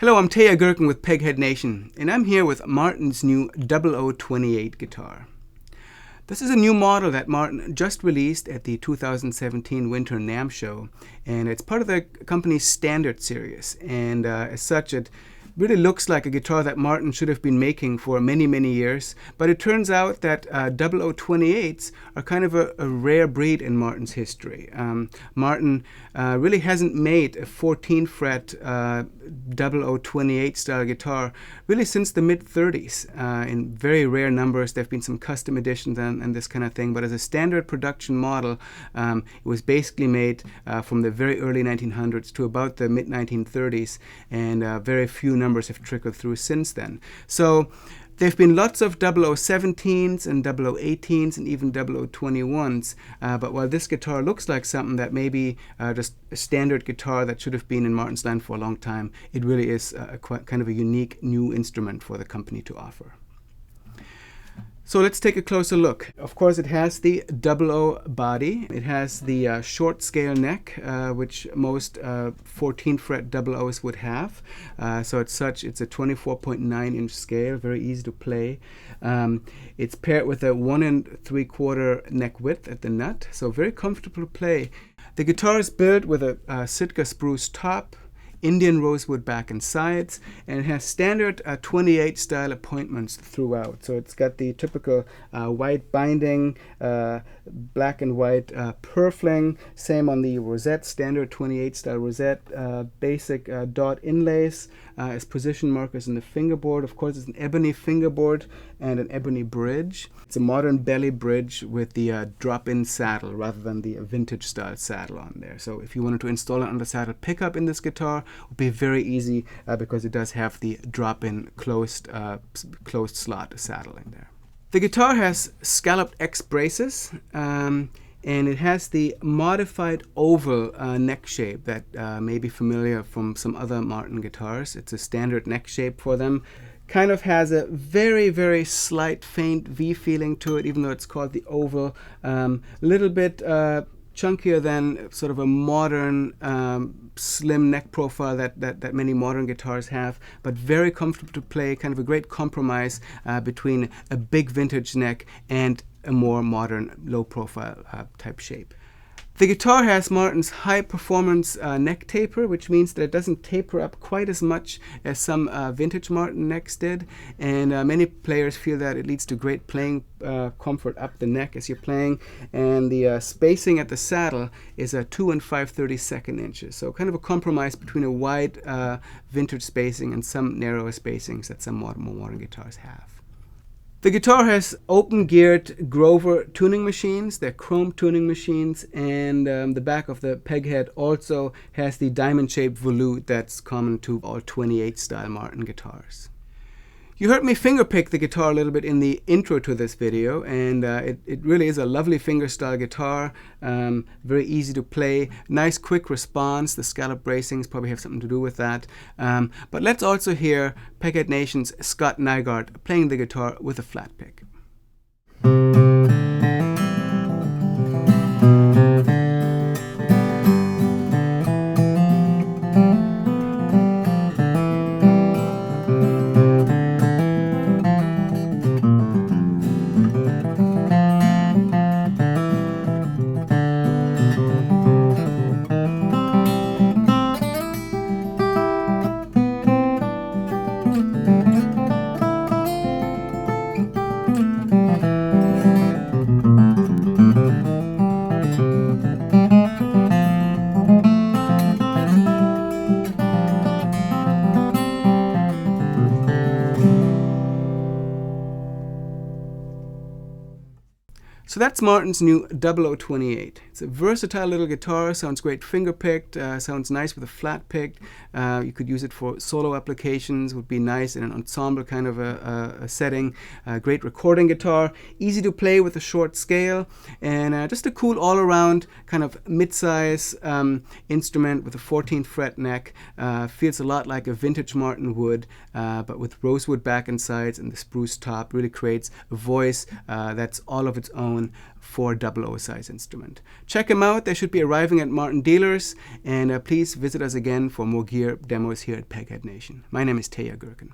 Hello, I'm Teja Gerken with Peghead Nation, and I'm here with Martin's new 0028 guitar. This is a new model that Martin just released at the 2017 Winter NAMM show, and it's part of the company's standard series. And as such, it really looks like a guitar that Martin should have been making for many, many years. But it turns out that 0028s are kind of a rare breed in Martin's history. Martin really hasn't made a 14-fret 0028 style guitar really since the mid-30s. In very rare numbers, there have been some custom editions and this kind of thing. But as a standard production model, it was basically made from the very early 1900s to about the mid-1930s, and very few numbers have trickled through since then. So there have been lots of 0017s and 0018s and even 0021s, but while this guitar looks like something that maybe just a standard guitar that should have been in Martin's land for a long time, it really is kind of a unique new instrument for the company to offer. So let's take a closer look. Of course, it has the 00 body. It has the short scale neck, which most 14-fret 00s would have. So as such, it's a 24.9-inch scale, very easy to play. It's paired with a 1 3/4 neck width at the nut, so very comfortable to play. The guitar is built with a Sitka spruce top, Indian rosewood back and sides, and it has standard 28 style appointments throughout. So it's got the typical white binding, black and white purfling, same on the rosette, standard 28 style rosette, basic dot inlays as position markers in the fingerboard. Of course, it's an ebony fingerboard and an ebony bridge. It's a modern belly bridge with the drop-in saddle rather than the vintage style saddle on there. So if you wanted to install it on the saddle pickup in this guitar, it would be very easy because it does have the drop-in closed slot saddle in there. The guitar has scalloped X braces, and it has the modified oval neck shape that may be familiar from some other Martin guitars. It's a standard neck shape for them. Kind of has a very, very slight faint V feeling to it, even though it's called the oval. Little bit chunkier than sort of a modern slim neck profile that many modern guitars have, but very comfortable to play, kind of a great compromise between a big vintage neck and a more modern low profile type shape. The guitar has Martin's high performance neck taper, which means that it doesn't taper up quite as much as some vintage Martin necks did, and many players feel that it leads to great playing comfort up the neck as you're playing. And the spacing at the saddle is a 2 5/32 inches, so kind of a compromise between a wide vintage spacing and some narrower spacings that some more modern guitars have. The guitar has open-geared Grover tuning machines. They're chrome tuning machines, and the back of the peghead also has the diamond-shaped volute that's common to all 28-style Martin guitars. You heard me fingerpick the guitar a little bit in the intro to this video, and it really is a lovely fingerstyle guitar, very easy to play, nice quick response. The scallop bracings probably have something to do with that. But let's also hear Peghead Nation's Scott Nygaard playing the guitar with a flat pick. So that's Martin's new 0028. It's a versatile little guitar, sounds great finger-picked, sounds nice with a flat pick. You could use it for solo applications, would be nice in an ensemble kind of a setting. Great recording guitar, easy to play with a short scale, and just a cool all-around kind of mid-size instrument with a 14th fret neck. Feels a lot like a vintage Martin would, but with rosewood back and sides and the spruce top. Really creates a voice that's all of its own known 400 size instrument. Check them out. They should be arriving at Martin dealers. And please visit us again for more gear demos here at Peghead Nation. My name is Teja Gerken.